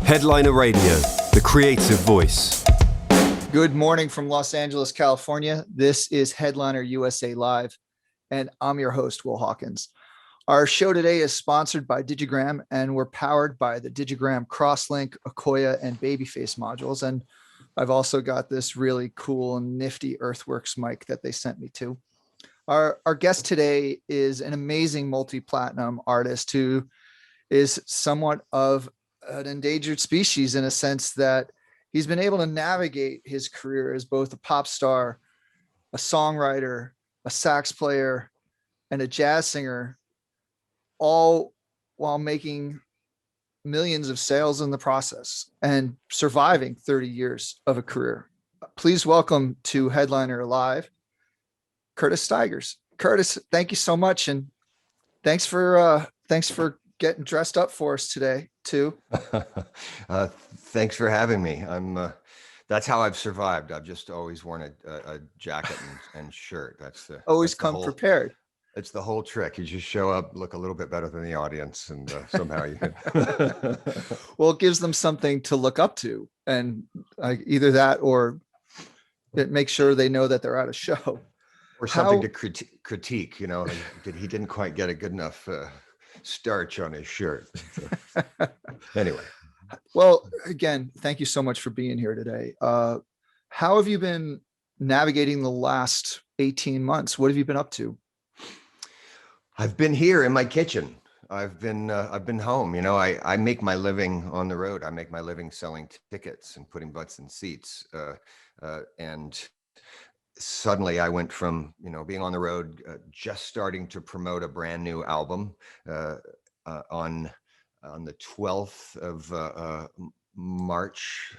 Headliner Radio, the creative voice. Good morning from Los Angeles, California. This is Headliner USA Live, and I'm your host, Will Hawkins. Our show today is sponsored by Digigram, and we're powered by the Digigram Crosslink, Akoya, and Babyface modules. And I've also got this really cool and nifty Earthworks mic that they sent me to. Our guest today is an amazing multi-platinum artist who is somewhat of an endangered species in a sense that he's been able to navigate his career as both a pop star, a songwriter, a sax player, and a jazz singer, all while making millions of sales in the process and surviving 30 years of a career. Please welcome to Headliner Live, Curtis Stigers. Curtis, thank you so much, and thanks for getting dressed up for us today too. Thanks for having me. That's how I've survived. I've just always worn a jacket and shirt. Always come prepared. It's the whole trick. You just show up, look a little bit better than the audience, and somehow you can. Well, it gives them something to look up to, and either that or it makes sure they know that they're at a show. Or something to critique. You know, he didn't quite get a good enough starch on his shirt. Anyway. Well, again, thank you so much for being here today. How have you been navigating the last 18 months? What have you been up to? I've been here in my kitchen. I've been home. You know, I make my living on the road. I make my living selling tickets and putting butts in seats. And suddenly I went from, being on the road, just starting to promote a brand new album on the 12th of March,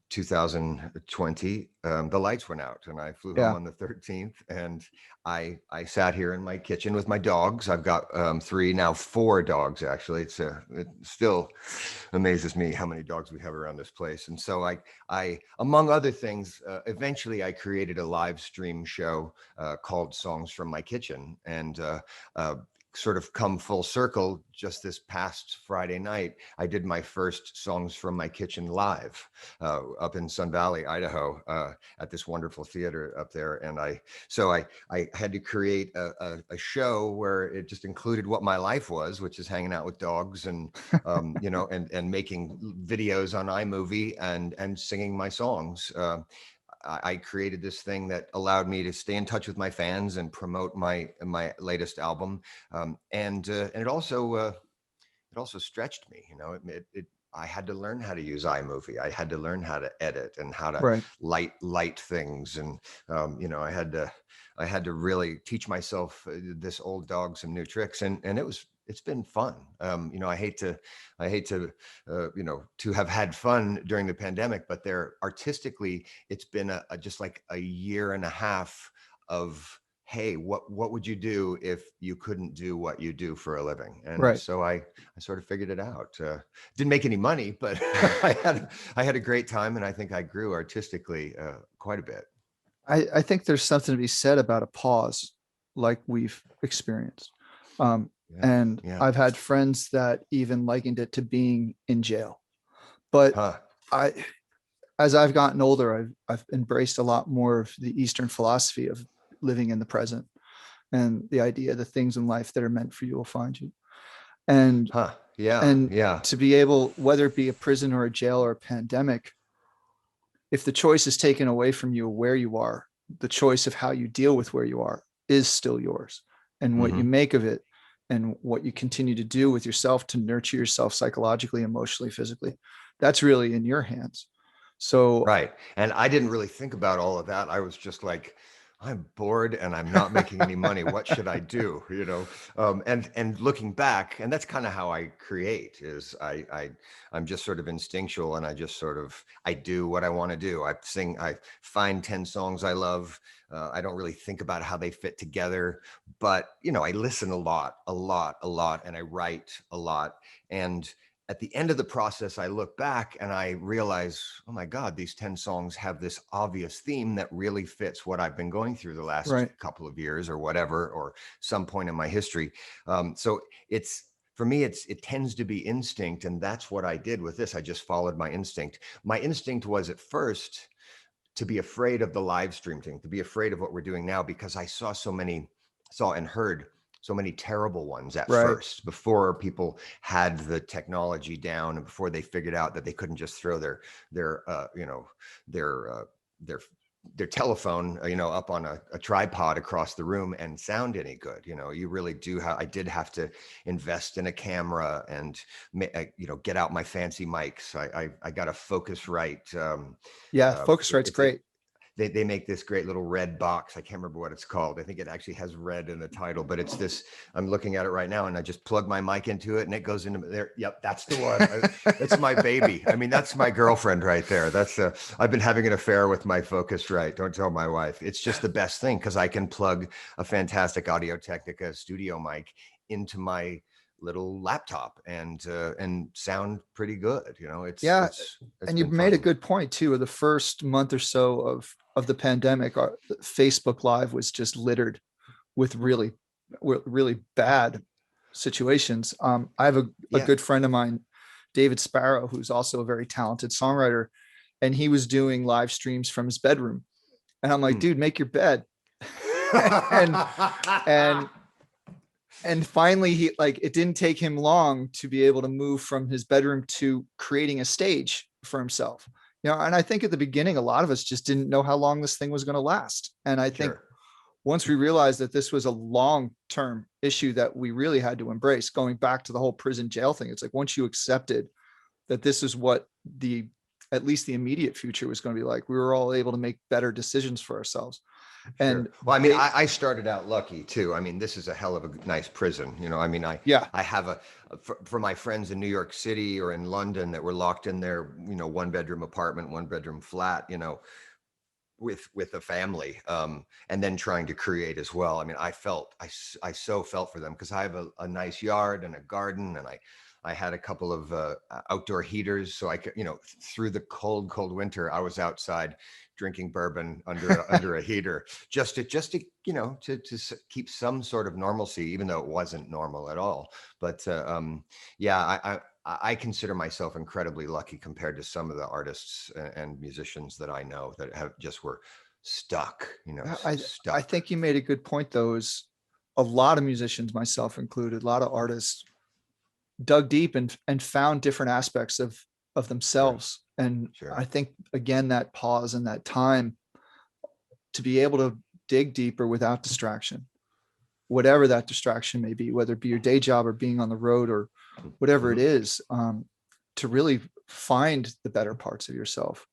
2020, the lights went out and I flew home on the 13th, and I sat here in my kitchen with my dogs. I've got 4 dogs actually. It still amazes me how many dogs we have around this place. And so I among other things, eventually I created a live stream show called Songs from My Kitchen, and sort of come full circle. Just this past Friday night, I did my first Songs from My Kitchen live up in Sun Valley, Idaho, at this wonderful theater up there. And I had to create a show where it just included what my life was, which is hanging out with dogs and, and making videos on iMovie and singing my songs. I created this thing that allowed me to stay in touch with my fans and promote my latest album, and it also stretched me. I had to learn how to use iMovie. I had to learn how to edit and how to light things, and I had to really teach myself, this old dog, some new tricks, and it's been fun. I hate to have had fun during the pandemic, but artistically, it's been just like a year and a half of, hey, what would you do if you couldn't do what you do for a living? And so I sort of figured it out. Didn't make any money, but I had a great time, and I think I grew artistically quite a bit. I think there's something to be said about a pause like we've experienced. I've had friends that even likened it to being in jail. But as I've gotten older, I've embraced a lot more of the Eastern philosophy of living in the present, and the idea that things in life that are meant for you will find you. And to be able, whether it be a prison or a jail or a pandemic, if the choice is taken away from you where you are, the choice of how you deal with where you are is still yours. And what you make of it, and what you continue to do with yourself to nurture yourself psychologically, emotionally, physically, that's really in your hands. So right. And I didn't really think about all of that. I was just like, I'm bored and I'm not making any money. What should I do? And looking back, and that's kind of how I create, is I'm just sort of instinctual, and I do what I want to do. I find 10 songs I love. I don't really think about how they fit together, but I listen a lot, and I write a lot. And at the end of the process, I look back and I realize, oh my God, these 10 songs have this obvious theme that really fits what I've been going through the last couple of years or whatever, or some point in my history. So it's for me, it tends to be instinct. And that's what I did with this. I just followed my instinct. My instinct was at first to be afraid of the live stream thing, to be afraid of what we're doing now, because I saw and heard so many terrible ones at Right. first, before people had the technology down and before they figured out that they couldn't just throw their their telephone, up on a tripod across the room and sound any good. You really do I did have to invest in a camera and, get out my fancy mics. I got a Focusrite. Yeah. Focusrite's great. They make this great little red box. I can't remember what it's called. I think it actually has red in the title, but it's this, I'm looking at it right now, and I just plug my mic into it and it goes into there. Yep. That's the one. It's my baby. I mean, that's my girlfriend right there. I've been having an affair with my Focusrite. Don't tell my wife. It's just the best thing, because I can plug a fantastic Audio-Technica studio mic into my little laptop and sound pretty good. It's and you made a good point too. Of the first month or so of the pandemic, our Facebook Live was just littered with really bad situations. I have a good friend of mine, David Sparrow, who's also a very talented songwriter, and he was doing live streams from his bedroom, and I'm like, dude, make your bed. and finally it didn't take him long to be able to move from his bedroom to creating a stage for himself. And I think at the beginning, a lot of us just didn't know how long this thing was going to last. And I think once we realized that this was a long-term issue that we really had to embrace, going back to the whole prison jail thing, it's like, once you accepted that this is what at least the immediate future was going to be like, we were all able to make better decisions for ourselves. And well, I mean, I started out lucky too. I mean, this is a hell of a nice prison. I have for my friends in New York City or in London that were locked in their, 1-bedroom apartment, 1-bedroom flat, with a family, and then trying to create as well. I mean, I so felt for them, because I have a nice yard and a garden, and I had a couple of outdoor heaters, so I could, through the cold winter, I was outside drinking bourbon under a heater, just to keep some sort of normalcy, even though it wasn't normal at all. But I consider myself incredibly lucky compared to some of the artists and musicians that I know that were stuck. I think you made a good point, though. Is a lot of musicians, myself included, a lot of artists dug deep and found different aspects of themselves. And I think, again, that pause and that time to be able to dig deeper without distraction, whatever that distraction may be, whether it be your day job or being on the road or whatever it is, to really find the better parts of yourself.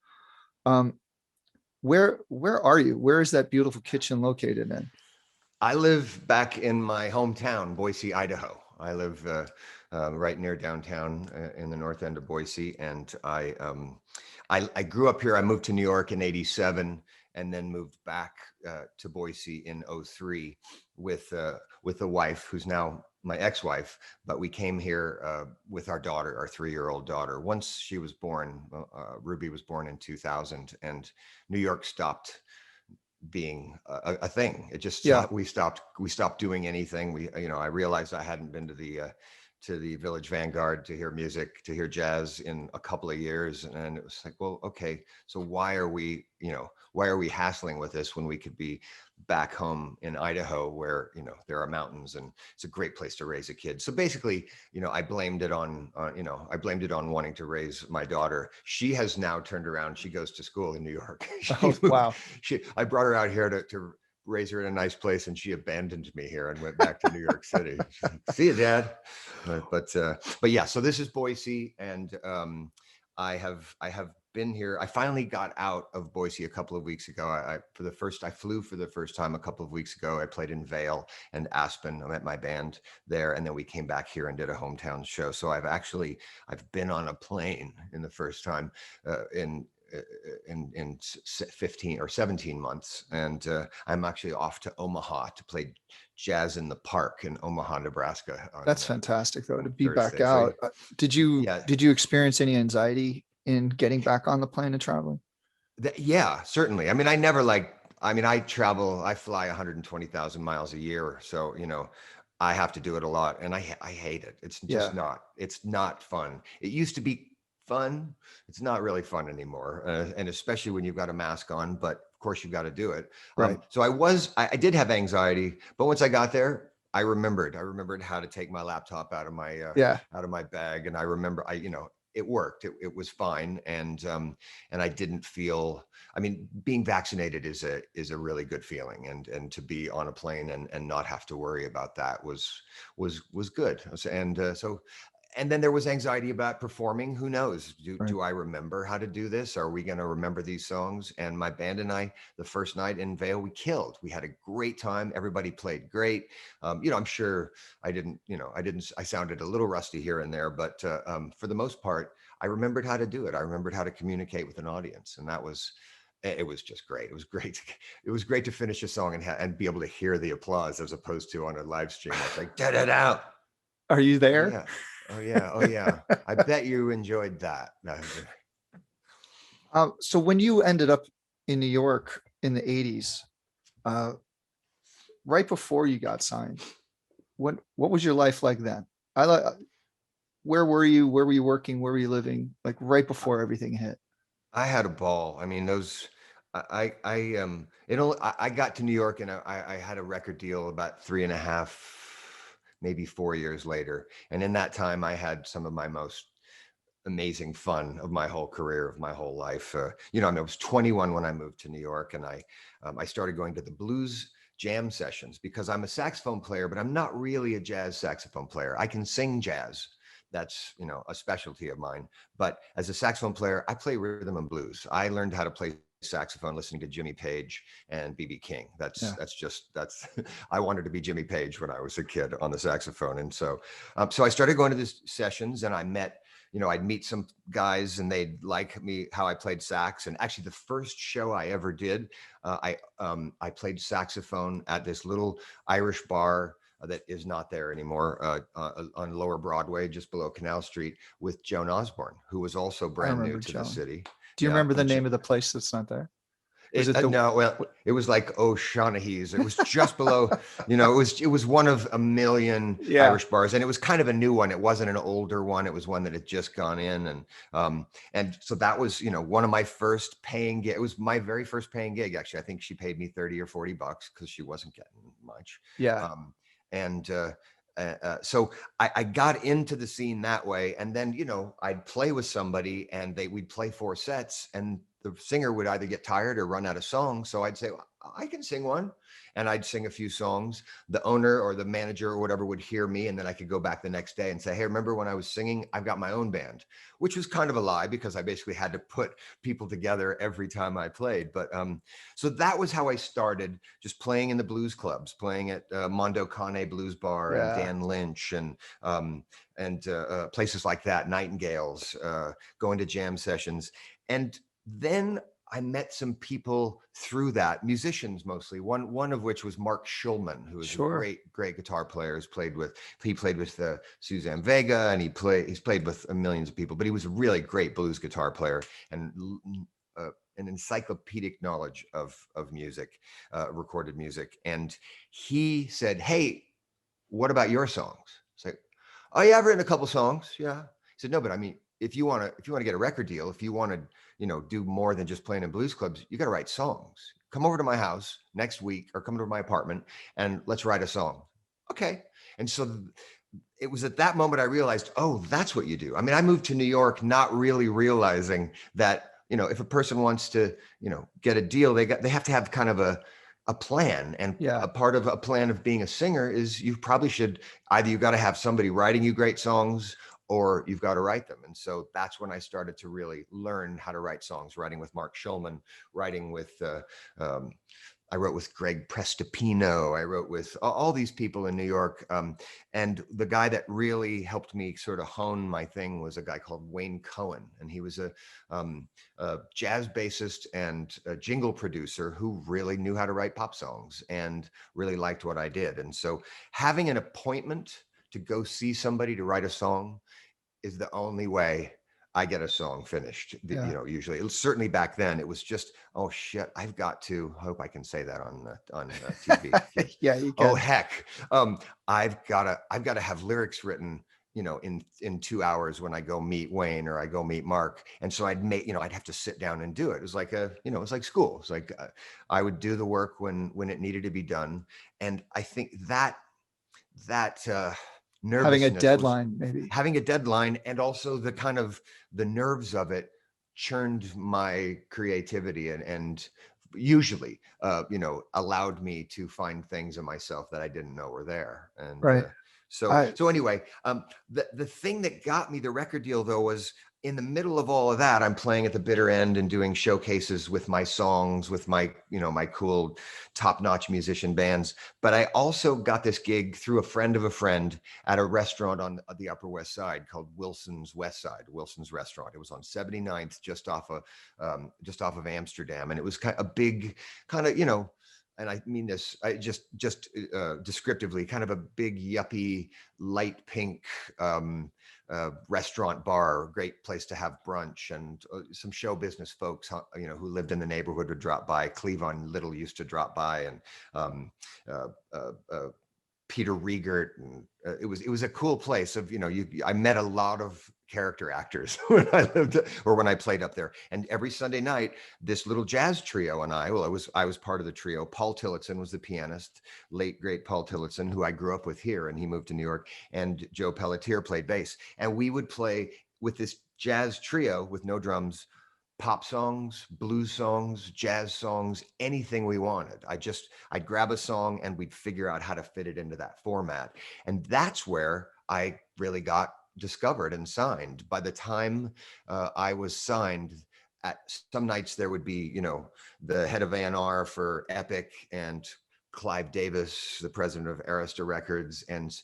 Where are you? Where is that beautiful kitchen located in? I live back in my hometown, Boise, Idaho. I live right near downtown in the north end of Boise, and I grew up here. I moved to New York in '87, and then moved back to Boise in '03 with a wife who's now my ex-wife. But we came here with our daughter, our 3-year-old daughter. Once she was born, Ruby was born in 2000, and New York stopped being a thing. It just we stopped doing anything. I realized I hadn't been to the Village Vanguard to hear music, to hear jazz in a couple of years, and it was like, well, okay, so why are we hassling with this when we could be back home in Idaho, where there are mountains and it's a great place to raise a kid. So basically, I blamed it on wanting to raise my daughter. She has now turned around. She goes to school in New York. Wow. I brought her out here to raise her in a nice place, and she abandoned me here and went back to New York City. See you, Dad. But yeah, so this is Boise, and I have been here. I finally got out of Boise a couple of weeks ago. I flew for the first time a couple of weeks ago. I played in Vail and Aspen. I met my band there, and then we came back here and did a hometown show. So I've been on a plane in the first time in 15 or 17 months, and I'm actually off to Omaha to play Jazz in the Park in Omaha, Nebraska. That's fantastic, though, to be Thursday. Back out. Did you experience any anxiety in getting back on the plane and traveling? Yeah, certainly. I mean, I fly 120,000 miles a year, so I have to do it a lot, and I hate it. It's just not. It's not fun. It used to be fun. It's not really fun anymore, and especially when you've got a mask on. But of course, you've got to do it. Right. So I did have anxiety, but once I got there, I remembered how to take my laptop out of my bag, and I remember it worked. It was fine, and I didn't feel. I mean, being vaccinated is a really good feeling, and to be on a plane and not have to worry about that was good. And then there was anxiety about performing. Who knows? Do I remember how to do this? Are we going to remember these songs? And my band and I, the first night in Vail, we killed. We had a great time. Everybody played great. I'm sure I sounded a little rusty here and there, but for the most part, I remembered how to do it. I remembered how to communicate with an audience, and it was just great. It was great. It was great to finish a song and be able to hear the applause as opposed to on a live stream. It's like, da da da. Are you there? Yeah. Oh yeah. Oh yeah. I bet you enjoyed that. So when you ended up in New York in the 80s, right before you got signed, what was your life like then? Where were you? Where were you working? Where were you living? Like right before everything hit. I had a ball. I mean, I got to New York, and I had a record deal about 3.5, maybe 4 years later. And in that time, I had some of my most amazing fun of my whole career, of my whole life. I was 21 when I moved to New York, and I started going to the blues jam sessions because I'm a saxophone player, but I'm not really a jazz saxophone player. I can sing jazz. That's, a specialty of mine. But as a saxophone player, I play rhythm and blues. I learned how to play saxophone listening to Jimmy Page and BB King. That's I wanted to be Jimmy Page when I was a kid on the saxophone. And so I started going to these sessions, and I met, I'd meet some guys and they'd like me, how I played sax. And actually the first show I ever did, I played saxophone at this little Irish bar that is not there anymore, on Lower Broadway, just below Canal Street, with Joan Osborne, who was also brand new to the city. Do you remember the name of the place that's not there? No, well, it was like O'Shaughnessy's. It was just below, it was one of a million Irish bars, and it was kind of a new one. It wasn't an older one. It was one that had just gone in, and so that was, one of my first paying gig. It was my very first paying gig, actually. I think she paid me $30 or $40 because she wasn't getting much. So I got into the scene that way, and then I'd play with somebody, and we'd play 4 sets, and the singer would either get tired or run out of songs. So I'd say, well, I can sing one, and I'd sing a few songs. The owner or the manager or whatever would hear me, and then I could go back the next day and say, hey, remember when I was singing? I've got my own band, which was kind of a lie because I basically had to put people together every time I played. But so that was how I started, just playing in the blues clubs, playing at Mondo Cane Blues Bar and Dan Lynch and places like that, Nightingales, going to jam sessions. And then I met some people through that, musicians mostly. One of which was Mark Schulman, who is a great guitar player. He played with Suzanne Vega, and he's played with millions of people. But he was a really great blues guitar player and an encyclopedic knowledge of music, recorded music. And he said, "Hey, what about your songs?" It's like, "Oh yeah, I've written a couple songs." Yeah. He said, "No, but I mean, if you want to get a record deal, if you want to, do more than just playing in blues clubs, you got to write songs. Come over to my house next week, or come to my apartment, and let's write a song." Okay. And so it was at that moment I realized, oh, that's what you do. I mean, I moved to New York not really realizing that, if a person wants to, get a deal, they have to have kind of a plan. And a part of a plan of being a singer is you probably should you got to have somebody writing you great songs, or you've got to write them. And so that's when I started to really learn how to write songs, writing with Mark Schulman, writing with, I wrote with Greg Prestopino. I wrote with all these people in New York. And the guy that really helped me sort of hone my thing was a guy called Wayne Cohen. And he was a jazz bassist and a jingle producer who really knew how to write pop songs and really liked what I did. And so having an appointment to go see somebody to write a song is the only way I get a song finished. Yeah. You know, usually, certainly back then, it was just, oh shit, I've got to. Hope I can say that on TV. Yeah, you Oh can. heck, I've got to have lyrics written, you know, in 2 hours when I go meet Wayne or I go meet Mark. And so I'd have to sit down and do it. It was like it was like school. It's like I would do the work when it needed to be done. And I think that Having a nervousness was deadline, maybe. having a deadline, and also the kind of the nerves of it churned my creativity and usually allowed me to find things in myself that I didn't know were there. And Right. so anyway, the thing that got me the record deal though was, in the middle of all of that, I'm playing at the bitter end and doing showcases with my songs, with my cool top-notch musician bands. But I also got this gig through a friend of a friend at a restaurant on the Upper West Side called Wilson's Restaurant. It was on 79th, just off of Amsterdam. And it was kind of a big kind of, and I mean this, I just descriptively, kind of a big yuppie, light pink restaurant bar, great place to have brunch, and some show business folks, who lived in the neighborhood would drop by. Cleavon Little used to drop by, and Peter Riegert, and it was a cool place. I met a lot of character actors when I played up there. And every Sunday night, this little jazz trio and I was part of the trio. Paul Tillotson was the pianist, late great Paul Tillotson, who I grew up with here, and he moved to New York. And Joe Pelletier played bass, and we would play with this jazz trio with no drums, pop songs, blues songs, jazz songs, anything we wanted. I'd grab a song and we'd figure out how to fit it into that format. And that's where I really got discovered and signed. By the time I was signed, at some nights there would be, the head of A&R for Epic and Clive Davis, the president of Arista Records, and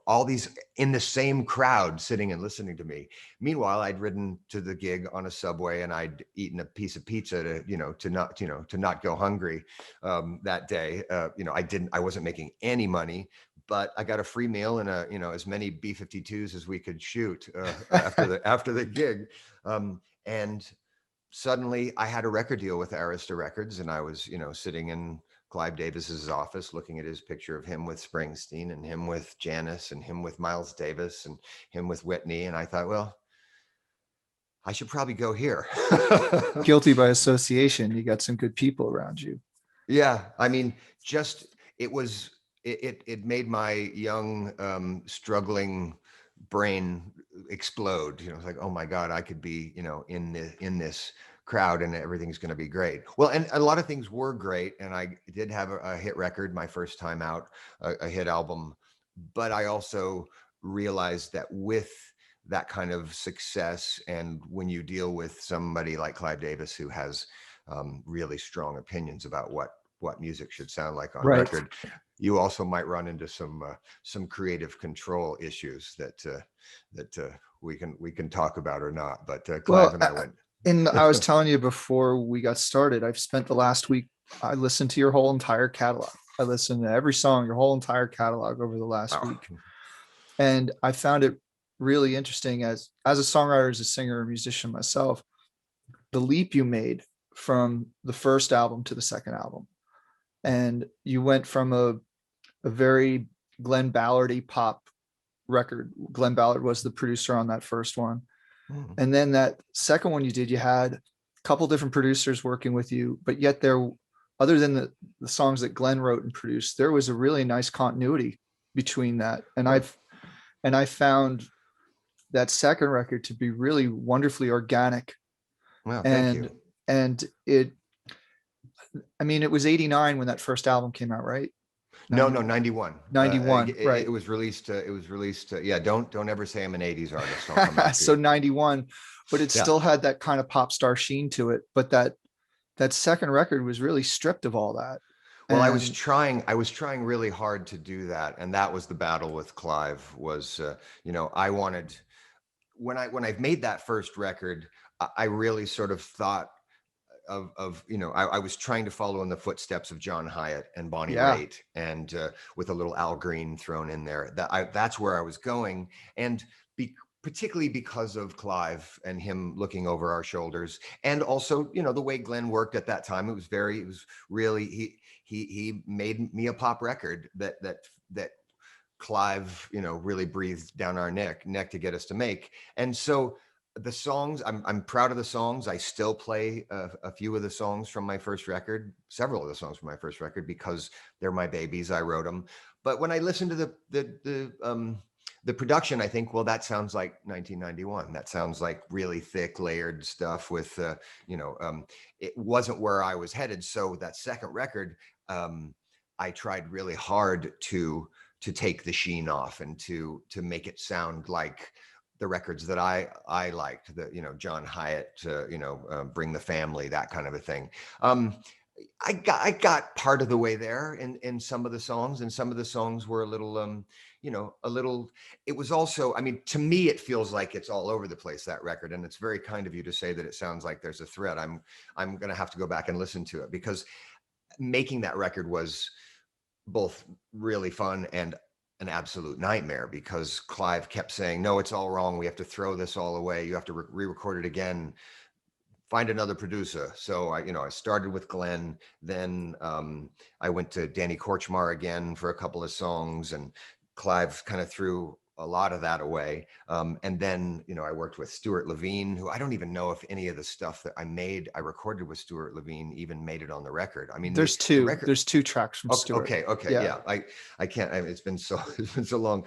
all these in the same crowd sitting and listening to me. Meanwhile, I'd ridden to the gig on a subway and I'd eaten a piece of pizza to not go hungry that day. I wasn't making any money, but I got a free meal and as many B-52s as we could shoot after the gig, and suddenly I had a record deal with Arista Records, and I was sitting in Clive Davis's office, looking at his picture of him with Springsteen and him with Janis and him with Miles Davis and him with Whitney. And I thought, well, I should probably go here. Guilty by association. You got some good people around you. Yeah. I mean, it made my young, struggling brain explode. It's like, oh my God, I could be, in this crowd and everything's going to be great. Well, and a lot of things were great. And I did have a hit record my first time out, a hit album. But I also realized that with that kind of success, and when you deal with somebody like Clive Davis, who has really strong opinions about what music should sound like on record, you also might run into some creative control issues that we can talk about or not. But Clive and I went. And I was telling you before we got started, I've spent the last week, I listened to your whole entire catalog. I listened to every song, your whole entire catalog over the last week. And I found it really interesting as a songwriter, as a singer, a musician myself, the leap you made from the first album to the second album. And you went from a very Glenn Ballardy pop record. Glenn Ballard was the producer on that first one. And then that second one you did, you had a couple different producers working with you, but yet there, other than the songs that Glenn wrote and produced, there was a really nice continuity between that. And I found that second record to be really wonderfully organic. Well, thank you. And it was 89 when that first album came out, right? No, 91. 91, right. It was released. Yeah, don't ever say I'm an 80s artist. I'll come So 91, but it still had that kind of pop star sheen to it. But that second record was really stripped of all that. Well, I was trying really hard to do that. And that was the battle with Clive was, I wanted, when I made that first record, I really sort of thought I was trying to follow in the footsteps of John Hyatt and Bonnie Raitt, and with a little Al Green thrown in there. That's where I was going. And particularly because of Clive and him looking over our shoulders, and also, you know, the way Glenn worked at that time. It was really, he made me a pop record that Clive, you know, really breathed down our neck to get us to make. And so the songs, I'm proud of the songs. I still play a few of the songs from my first record, several of the songs from my first record, because they're my babies. I wrote them. But when I listen to the production, I think, well, that sounds like 1991. That sounds like really thick, layered stuff with, it wasn't where I was headed. So that second record, I tried really hard to take the sheen off and to make it sound like the records that I liked, the, you know, John Hyatt, Bring the Family, that kind of a thing. I got part of the way there in some of the songs, and some of the songs were a little, it was also, I mean, to me, it feels like it's all over the place, that record. And it's very kind of you to say that it sounds like there's a thread. I'm going to have to go back and listen to it, because making that record was both really fun and an absolute nightmare, because Clive kept saying, no, it's all wrong. We have to throw this all away. You have to re-record it again. Find another producer. So I started with Glenn, then I went to Danny Korchmar again for a couple of songs, and Clive kind of threw a lot of that away. And then, I worked with Stuart Levine, who I don't even know if any of the stuff that I recorded with Stuart Levine even made it on the record. I mean, there's two tracks from Stuart. Okay. Yeah. I can't, it's been so long.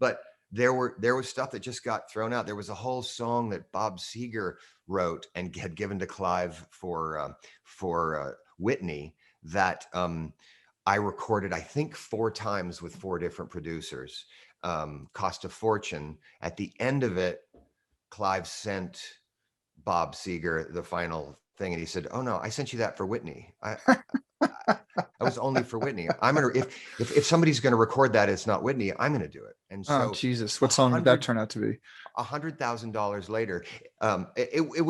But there was stuff that just got thrown out. There was a whole song that Bob Seger wrote and had given to Clive for Whitney that I recorded, I think, 4 times with 4 different producers. Cost a fortune. At the end of it, Clive sent Bob Seger the final thing, and he said, "Oh no, I sent you that for Whitney. I was only for Whitney. I'm gonna if somebody's gonna record that, it's not Whitney. I'm gonna do it." And so, Jesus, what song did that turn out to be? $100,000 later, it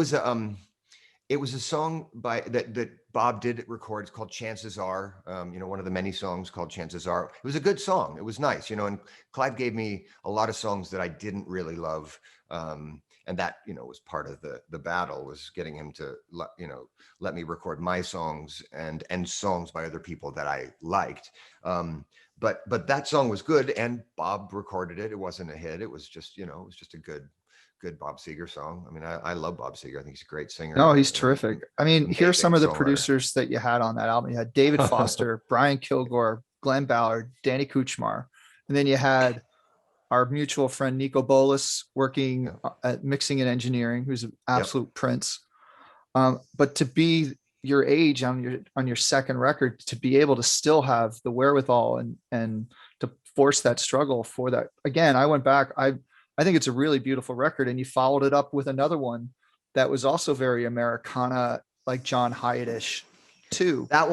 was a song that Bob did record. It's called Chances Are, one of the many songs called Chances Are. It was a good song. It was nice, and Clive gave me a lot of songs that I didn't really love. And that, was part of the battle, was getting him to, let me record my songs and songs by other people that I liked. But that song was good, and Bob recorded it. It wasn't a hit. It was just, a good Bob Seger song. I mean, I love Bob Seger. I think he's a great singer. No, he's terrific. I mean, here's some of the producers that you had on that album. You had David Foster, Brian Kilgore, Glenn Ballard, Danny Korchmar, and then you had our mutual friend Nico Bolas working at mixing and engineering, who's an absolute prince. But to be your age on your second record, to be able to still have the wherewithal and to force that struggle for that. Again, I went back. I think it's a really beautiful record, and you followed it up with another one that was also very Americana, like John Hyatt-ish too. That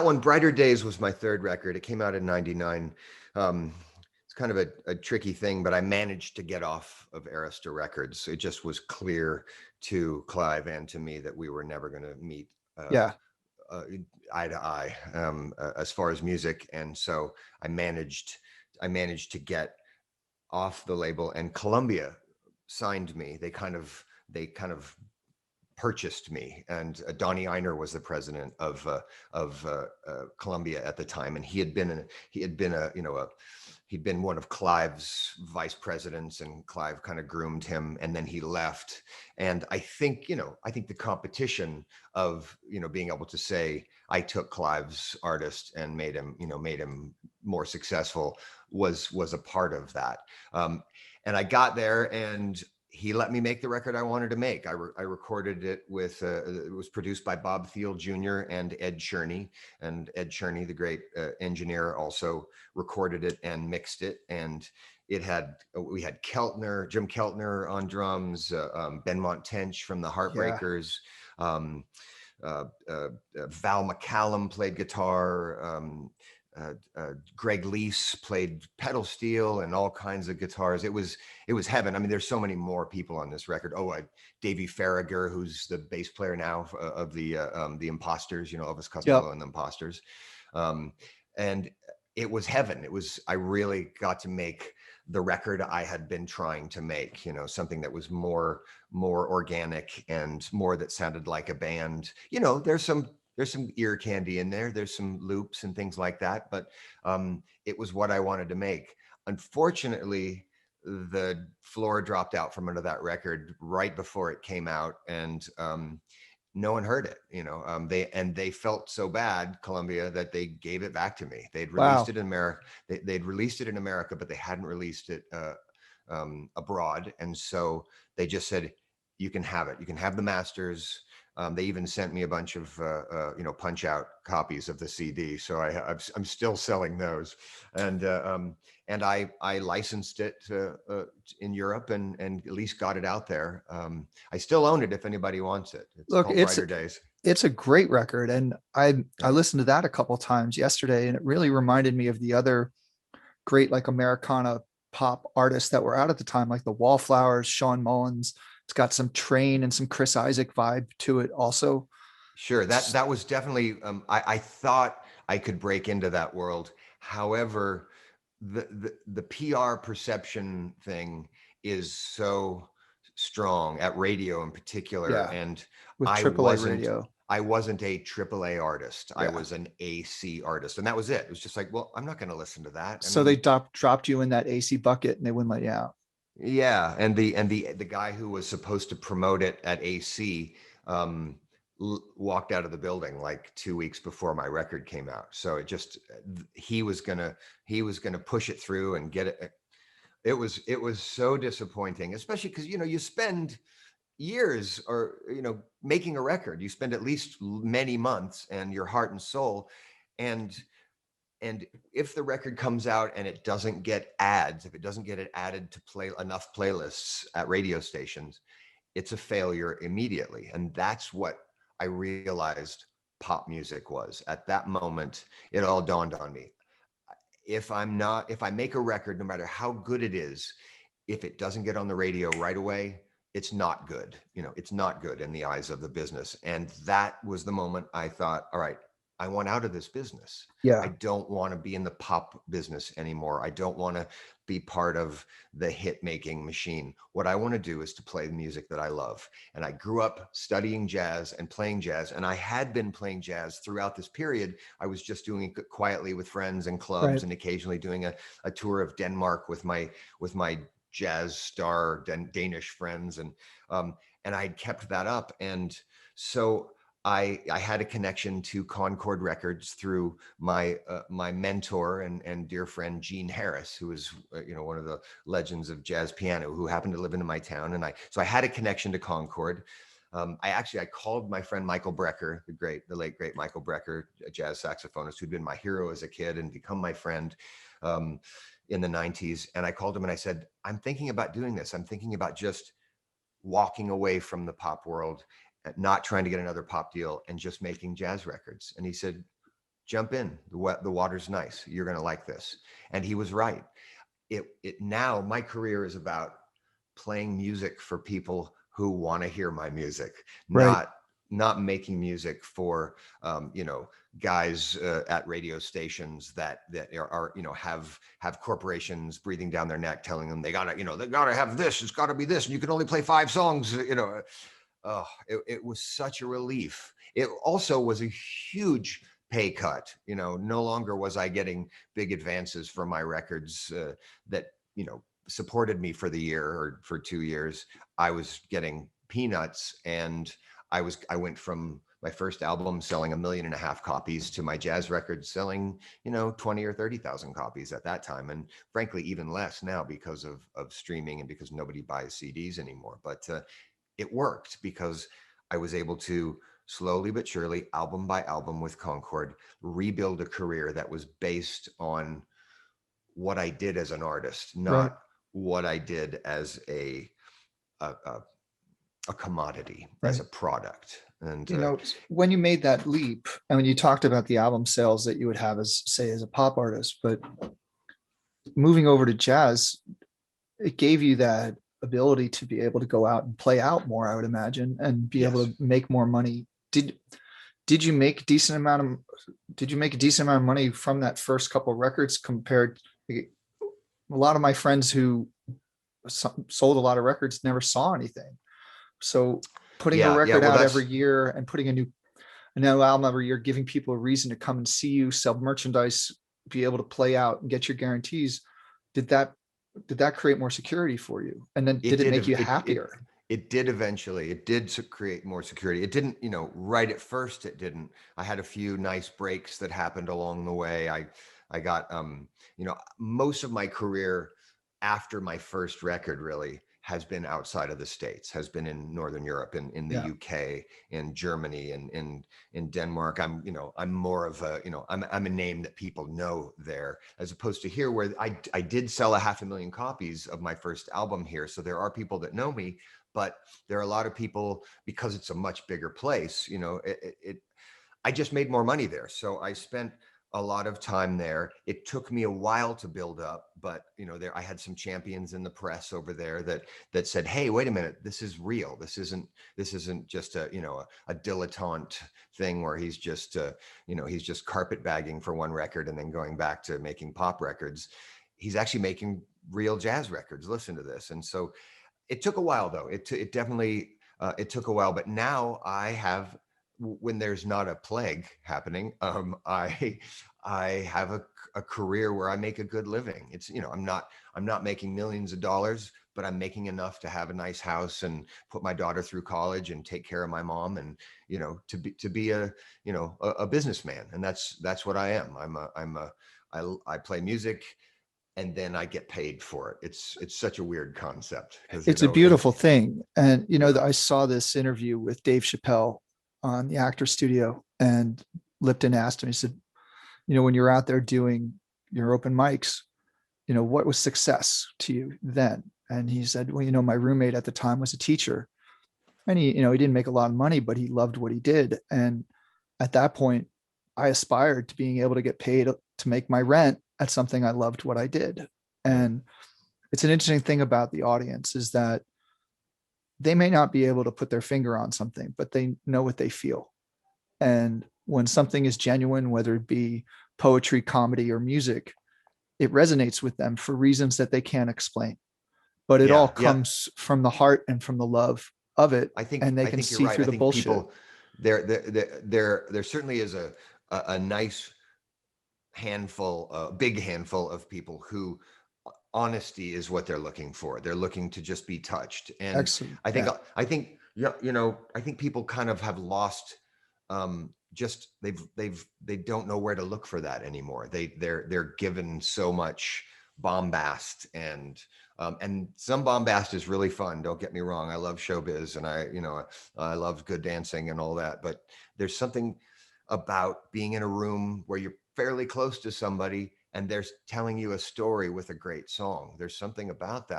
one, Brighter Days, was my third record. It came out in '99. It's kind of a tricky thing, but I managed to get off of Arista Records. It just was clear to Clive and to me that we were never going to meet eye to eye as far as music. And so I managed to get off the label, and Columbia signed me. They kind of purchased me, and Donnie Einer was the president of Columbia at the time, and he'd been one of Clive's vice presidents, and Clive kind of groomed him, and then he left. And I think the competition of being able to say I took Clive's artist and made him more successful was a part of that. And I got there, and he let me make the record I wanted to make. I recorded it with, it was produced by Bob Thiel Jr. and Ed Cherney. And Ed Cherney, the great engineer, also recorded it and mixed it. And we had Jim Keltner on drums, Benmont Tench from the Heartbreakers, Val McCallum played guitar, Greg Lease played pedal steel and all kinds of guitars. It was heaven. I mean, there's so many more people on this record. Davey Farragher, who's the bass player now of the Imposters, Elvis Costello and the Imposters. And it was heaven. I really got to make the record I had been trying to make, something that was more organic and more that sounded like a band. There's some ear candy in there. There's some loops and things like that, but it was what I wanted to make. Unfortunately, the floor dropped out from under that record right before it came out, and no one heard it. They felt so bad, Columbia, that they gave it back to me. They'd released it in America. They'd released it in America, but they hadn't released it abroad. And so they just said, you can have it. You can have the masters. They even sent me a bunch of punch out copies of the CD. So I'm still selling those, and I licensed it in Europe and at least got it out there. I still own it if anybody wants it. It's called Brighter Days. It's a great record, and I listened to that a couple of times yesterday, and it really reminded me of the other great like Americana pop artists that were out at the time, like the Wallflowers, Sean Mullins. It's got some Train and some Chris Isaak vibe to it also. Sure, that was definitely, I thought I could break into that world. However, the PR perception thing is so strong at radio in particular. Yeah, And with I AAA radio. I wasn't a AAA artist. Yeah. I was an AC artist, and that was it. It was just like, well, I'm not going to listen to that. So they dropped you in that AC bucket and they wouldn't let you out. Yeah, and the guy who was supposed to promote it at AC walked out of the building like 2 weeks before my record came out. So it just he was gonna push it through and get it. It was so disappointing, especially because you spend years or making a record. You spend at least many months and your heart and soul, and if the record comes out and it doesn't get ads, if it doesn't get it added to play enough playlists at radio stations, it's a failure immediately. And that's what I realized pop music was. At that moment, it all dawned on me. If I make a record, no matter how good it is, if it doesn't get on the radio right away, it's not good. It's not good in the eyes of the business. And that was the moment I thought, all right, I want out of this business. Yeah. I don't want to be in the pop business anymore. I don't want to be part of the hit making machine. What I want to do is to play the music that I love. And I grew up studying jazz and playing jazz. And I had been playing jazz throughout this period. I was just doing it quietly with friends and clubs, and occasionally doing a tour of Denmark with my jazz star Danish friends. And I'd kept that up. And so I had a connection to Concord Records through my mentor and dear friend Gene Harris, who is one of the legends of jazz piano, who happened to live in my town, and so I had a connection to Concord. I called my friend Michael Brecker, the late great Michael Brecker, a jazz saxophonist who'd been my hero as a kid and become my friend in the 90s, and I called him and I said, I'm thinking about doing this. I'm thinking about just walking away from the pop world, not trying to get another pop deal, and just making jazz records. And he said, jump in, the water's nice. You're going to like this. And he was right. Now my career is about playing music for people who want to hear my music, right. not making music for, guys at radio stations that are have corporations breathing down their neck, telling them they gotta have this. It's got to be this, and you can only play 5 songs. Oh, it was such a relief. It also was a huge pay cut. No longer was I getting big advances for my records that supported me for the year or for 2 years. I was getting peanuts, and I went from my first album selling 1.5 million copies to my jazz records selling 20 or 30,000 copies at that time, and frankly even less now because of streaming and because nobody buys CDs anymore. But it worked because I was able to slowly but surely, album by album with Concord, rebuild a career that was based on what I did as an artist, not what I did as a commodity, as a product. And when you made that leap, and when you talked about the album sales that you would have as a pop artist, but moving over to jazz, it gave you that ability to be able to go out and play out more, I would imagine, and be able to make more money. Did you make a decent amount of money from that first couple of records compared? a lot of my friends who sold a lot of records never saw anything. So putting a record well, out every year and putting a new album every year, giving people a reason to come and see you, sell merchandise, be able to play out and get your guarantees. Did that create more security for you? And then did it make you happier? It did eventually. It did create more security. It didn't, right at first it didn't. I had a few nice breaks that happened along the way. I got, most of my career after my first record really has been outside of the States, has been in Northern Europe, in the UK, in Germany, and in Denmark. I'm more of a, I'm a name that people know there, as opposed to here, where I did sell 500,000 copies of my first album here. So there are people that know me, but there are a lot of people, because it's a much bigger place, I just made more money there. So I spent a lot of time there. It took me a while to build up, but there I had some champions in the press over there that said, "Hey, wait a minute, this is real. This isn't just a dilettante thing where he's just he's just carpetbagging for one record and then going back to making pop records. He's actually making real jazz records. Listen to this." And so it took a while, though. It definitely it took a while, but now I have, when there's not a plague happening, I have a career where I make a good living. It's, I'm not making millions of dollars, but I'm making enough to have a nice house and put my daughter through college and take care of my mom, and to be a businessman. And that's what I am. I play music, and then I get paid for it. It's such a weird concept. It's a beautiful thing. And, I saw this interview with Dave Chappelle on the Actor Studio, and Lipton asked him, he said, when you're out there doing your open mics, what was success to you then? And he said, well, my roommate at the time was a teacher, and he didn't make a lot of money, but he loved what he did. And at that point, I aspired to being able to get paid to make my rent at something I loved what I did. And it's an interesting thing about the audience is that they may not be able to put their finger on something, but they know what they feel. And when something is genuine, whether it be poetry, comedy, or music, it resonates with them for reasons that they can't explain. But it all comes from the heart and from the love of it. And they can see through the bullshit. People, there certainly is a nice handful, a big handful of people who honesty is what they're looking for. They're looking to just be touched. And excellent. I think people kind of have lost, just they don't know where to look for that anymore. They're given so much bombast, and some bombast is really fun. Don't get me wrong. I love showbiz, and I love good dancing and all that, but there's something about being in a room where you're fairly close to somebody and they're telling you a story with a great song. There's something about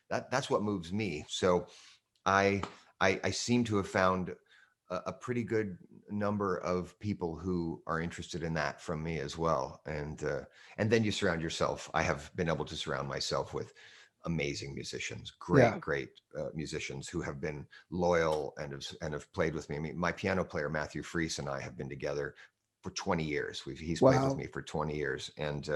that's what moves me. So I seem to have found a pretty good number of people who are interested in that from me as well. And then you surround yourself. I have been able to surround myself with amazing musicians, great musicians who have been loyal and have played with me. I mean, my piano player, Matthew Freese, and I have been together for 20 years. He's played with me for 20 years. And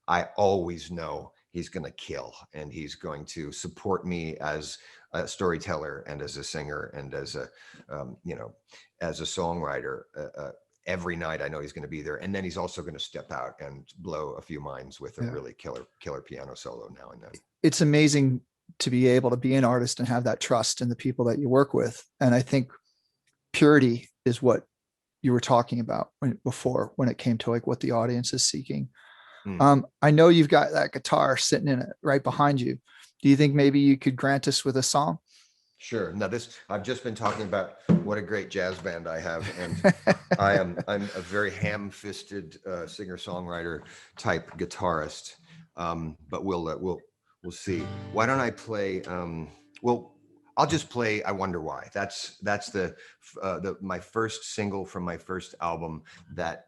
I always know he's going to kill, and he's going to support me as a storyteller and as a singer and as a songwriter. Every night I know he's going to be there. And then he's also going to step out and blow a few minds with a really killer piano solo now and then. It's amazing to be able to be an artist and have that trust in the people that you work with. And I think purity is what you were talking about before, when it came to like what the audience is seeking. I know you've got that guitar sitting in it right behind you. Do you think maybe you could grant us with a song? Sure. Now I've just been talking about what a great jazz band I have, and I'm a very ham-fisted singer-songwriter type guitarist. But we'll see. Why don't I play? I'll just play "I Wonder Why." That's my first single from my first album that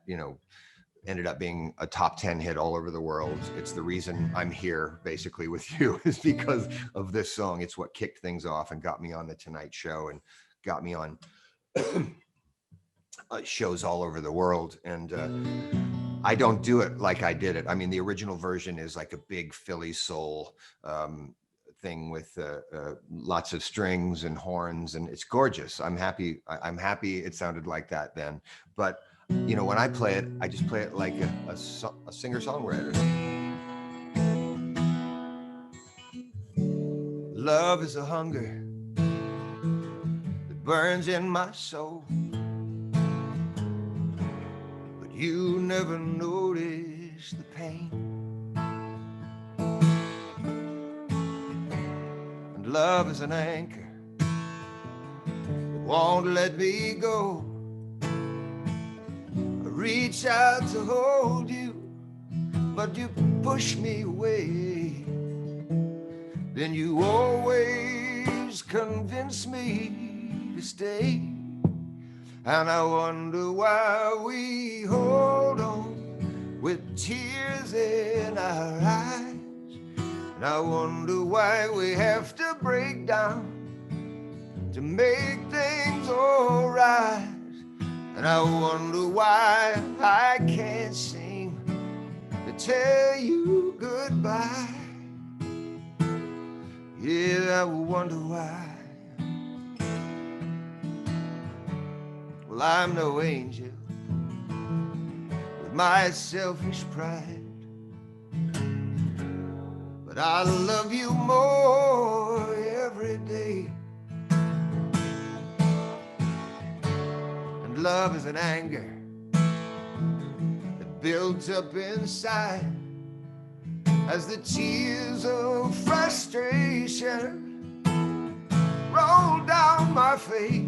ended up being a top 10 hit all over the world. It's the reason I'm here basically with you, is because of this song. It's what kicked things off and got me on the Tonight Show and got me on shows all over the world. And I don't do it like I did it. I mean, the original version is like a big Philly soul thing with lots of strings and horns, and it's gorgeous. I'm happy. I'm happy it sounded like that then. But you know, when I play it, I just play it like a singer-songwriter. Love is a hunger that burns in my soul, but you never notice the pain. And love is an anchor that won't let me go. I reach out to hold you, but you push me away. Then you always convince me to stay. And I wonder why we hold on with tears in our eyes. And I wonder why we have to break down to make things all right. And I wonder why I can't seem to tell you goodbye. Yeah, I wonder why. Well, I'm no angel with my selfish pride, but I love you more every day. And love is an anger that builds up inside as the tears of frustration roll down my face.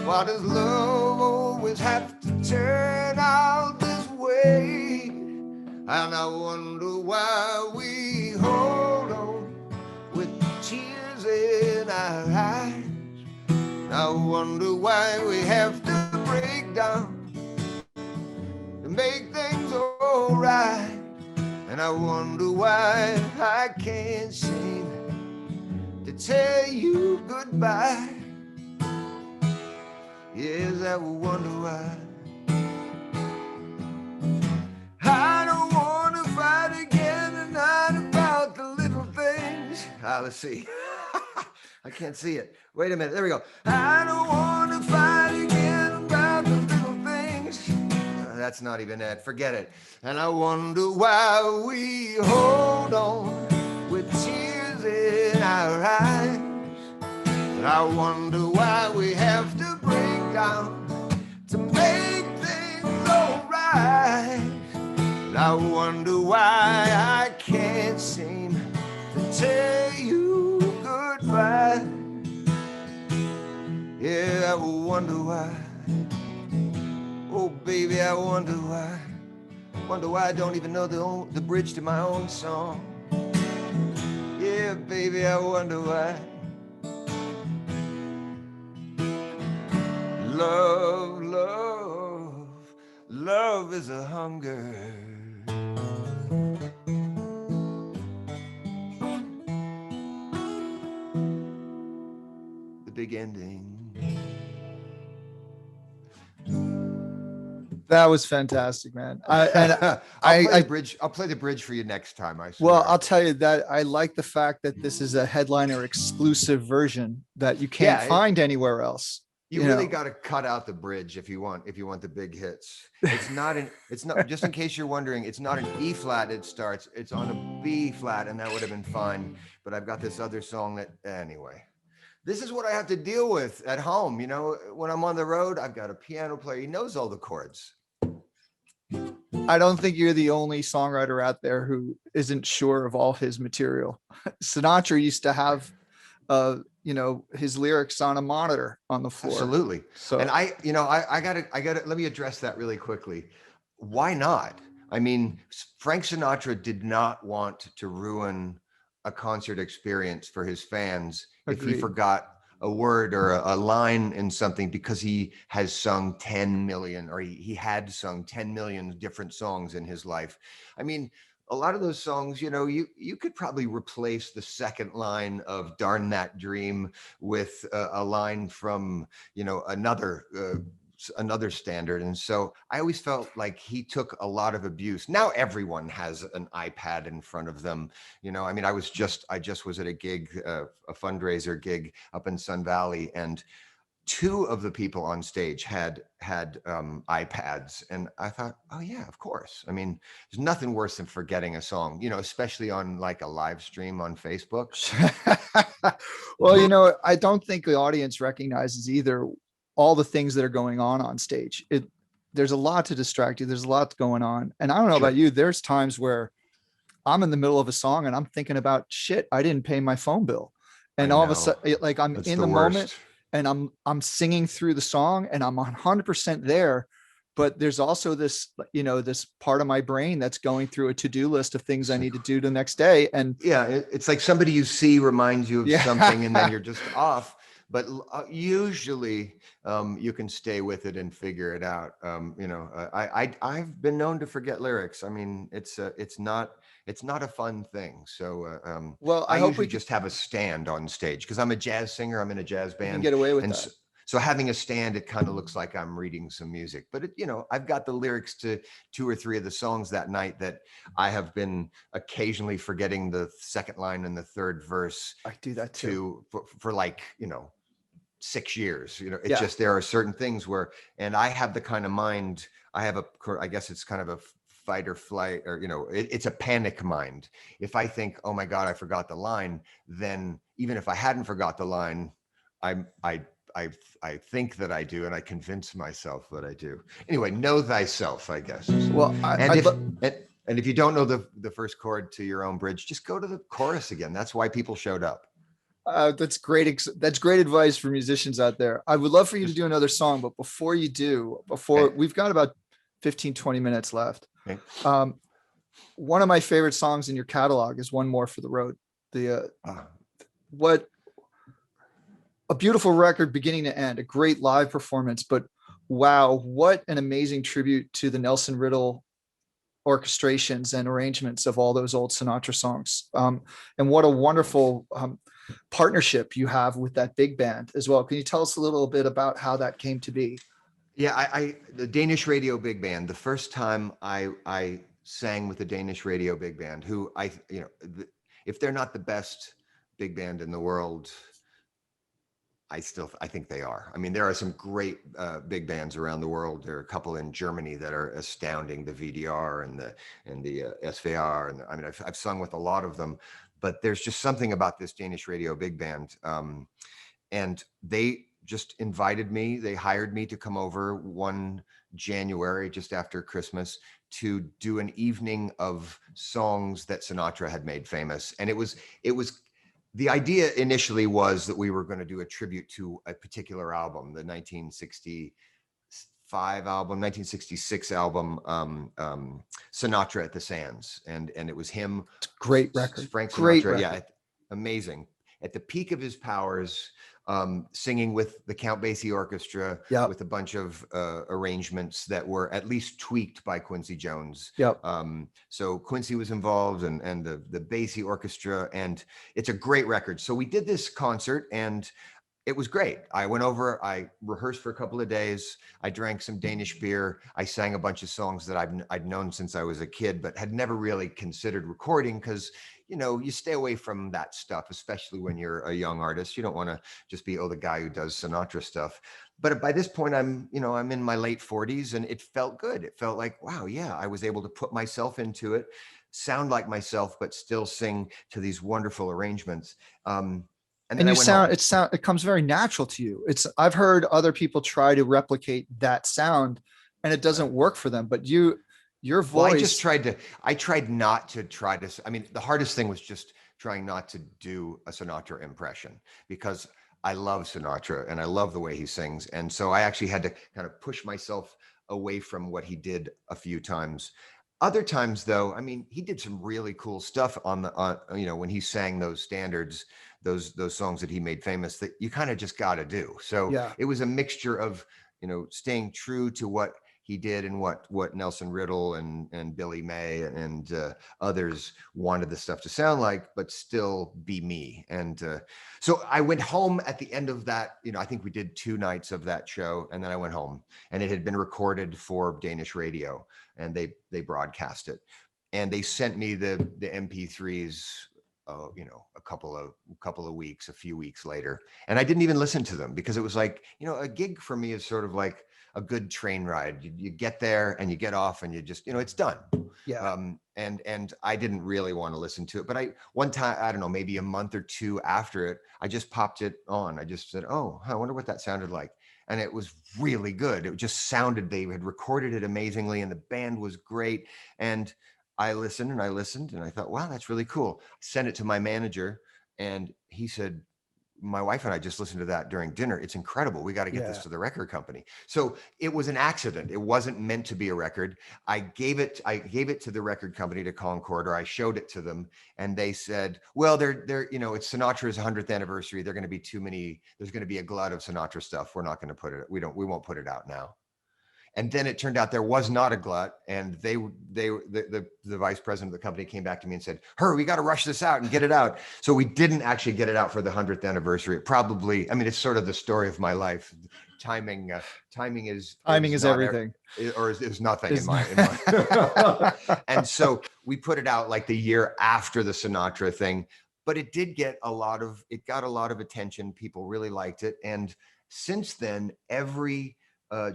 Why does love always have to turn out this way? And I wonder why we hold on with tears in our eyes. And I wonder why we have to break down to make things all right. And I wonder why I can't seem to tell you goodbye. Yes, I wonder why. I don't want to fight again tonight about the little things. Let's see. I can't see it. Wait a minute. There we go. I don't want to fight again about the little things. That's not even it. Forget it. And I wonder why we hold on with tears in our eyes. And I wonder why we have to break down to make things all right. And I wonder why I can't seem to tell you goodbye. Yeah, I wonder why. Oh, baby, I wonder why. Wonder why I don't even know the bridge to my own song. Yeah, baby, I wonder why. Love, love, love is a hunger. The big ending. That was fantastic, man. I'll play the bridge for you next time. I swear. Well, I'll tell you that I like the fact that this is a headliner exclusive version that you can't find anywhere else. You really got to cut out the bridge if you want the big hits. It's not just in case you're wondering, it's not an E flat it starts, it's on a B flat, and that would have been fine. But I've got this other song that anyway. This is what I have to deal with at home. You know, when I'm on the road, I've got a piano player. He knows all the chords. I don't think you're the only songwriter out there who isn't sure of all his material. Sinatra used to have, his lyrics on a monitor on the floor. Absolutely. So, and I gotta, let me address that really quickly. Why not? I mean, Frank Sinatra did not want to ruin a concert experience for his fans. Agreed. If he forgot a word or a line in something, because he has sung 10 million, or he had sung 10 million different songs in his life. I mean, a lot of those songs, you could probably replace the second line of Darn That Dream with a line from, another another standard. And so I always felt like he took a lot of abuse. Now everyone has an iPad in front of them. I mean, I just was at a gig, a fundraiser gig up in Sun Valley, and two of the people on stage had iPads, and I thought, oh yeah, of course. I mean, there's nothing worse than forgetting a song, especially on like a live stream on Facebook. Well, I don't think the audience recognizes either all the things that are going on stage. There's a lot to distract you. There's a lot going on, and I don't know about you. There's times where I'm in the middle of a song and I'm thinking about shit. I didn't pay my phone bill, and all of a sudden, like I'm in the moment. And I'm singing through the song and I'm 100% there, but there's also this, this part of my brain that's going through a to-do list of things I need to do the next day. And yeah, it's like somebody you see reminds you of something, and then you're just off. But usually you can stay with it and figure it out. I've been known to forget lyrics. I mean, it's not a fun thing. So I hope we just have a stand on stage, because I'm a jazz singer. I'm in a jazz band. You can get away with that. So having a stand, it kind of looks like I'm reading some music, but I've got the lyrics to 2 or 3 of the songs that night that I have been occasionally forgetting the second line and the third verse. I do that too. For like, 6 years. It's just, there are certain things where, and I have the kind of mind, I guess it's kind of a fight or flight, or it's a panic mind. If I think, oh my God, I forgot the line, then even if I hadn't forgot the line, I think that I do, and I convince myself that I do. Anyway, know thyself, I guess. Well, and if you don't know the first chord to your own bridge, just go to the chorus again. That's why people showed up. That's great. That's great advice for musicians out there. I would love for you to do another song, but before you do, we've got about 15, 20 minutes left. Okay. One of my favorite songs in your catalog is One More for the Road. What a beautiful record, beginning to end, a great live performance, but wow, what an amazing tribute to the Nelson Riddle orchestrations and arrangements of all those old Sinatra songs. And what a wonderful partnership you have with that big band as well. Can you tell us a little bit about how that came to be? Yeah, the Danish Radio Big Band, the first time I sang with the Danish Radio Big Band, who if they're not the best big band in the world, I think they are. I mean, there are some great big bands around the world. There are a couple in Germany that are astounding, the VDR and the SVR. And I mean, I've sung with a lot of them, but there's just something about this Danish Radio Big Band. And they just invited me. They hired me to come over one January, just after Christmas, to do an evening of songs that Sinatra had made famous. And it was the idea initially was that we were going to do a tribute to a particular album, the 1966 album, Sinatra at the Sands. And it was him. Great record. Frank Sinatra. Great record. Yeah, amazing. At the peak of his powers, singing with the Count Basie Orchestra, with a bunch of arrangements that were at least tweaked by Quincy Jones. So Quincy was involved, and the Basie Orchestra, and it's a great record. So we did this concert, and it was great. I went over, I rehearsed for a couple of days. I drank some Danish beer. I sang a bunch of songs that I'd known since I was a kid, but had never really considered recording, because you stay away from that stuff, especially when you're a young artist. You don't want to just be, the guy who does Sinatra stuff. But by this point, I'm in my late 40s, and it felt good. It felt like, wow, yeah, I was able to put myself into it, sound like myself, but still sing to these wonderful arrangements. And you it comes very natural to you. I've heard other people try to replicate that sound, and it doesn't work for them. But your voice. Well, I tried not to try to. I mean, the hardest thing was just trying not to do a Sinatra impression, because I love Sinatra and I love the way he sings, and so I actually had to kind of push myself away from what he did a few times. Other times, though, I mean, he did some really cool stuff on when he sang those standards, those songs that he made famous, that you kind of just got to do. So It was a mixture of staying true to what he did and what Nelson Riddle and Billy May and others wanted the stuff to sound like, but still be me. And so I went home at the end of that. I think we did 2 nights of that show, and then I went home, and it had been recorded for Danish radio, and they broadcast it, and they sent me the MP3s. A couple of weeks, a few weeks later, and I didn't even listen to them because it was like, a gig for me is sort of like a good train ride. You get there and you get off and you just, it's done. Yeah. And I didn't really want to listen to it, but one time, I don't know, maybe a month or 2 after it, I just popped it on. I just said, oh, I wonder what that sounded like. And it was really good. It just sounded, they had recorded it amazingly, and the band was great. And I listened and I thought, wow, that's really cool. Sent it to my manager, and he said, my wife and I just listened to that during dinner. It's incredible. We got to get this to the record company. So it was an accident. It wasn't meant to be a record. I gave it to the record company, to Concord, or I showed it to them, and they said, well, they're it's Sinatra's 100th anniversary. There're going to be too many. There's going to be a glut of Sinatra stuff. We're not going to put it. We won't put it out now. And then it turned out there was not a glut, and the vice president of the company came back to me and said, "Hurry, we got to rush this out and get it out." So we didn't actually get it out for the 100th anniversary. It probably, it's sort of the story of my life. Timing is everything, or is nothing in my. And so we put it out like the year after the Sinatra thing, but it got a lot of attention. People really liked it, and since then, every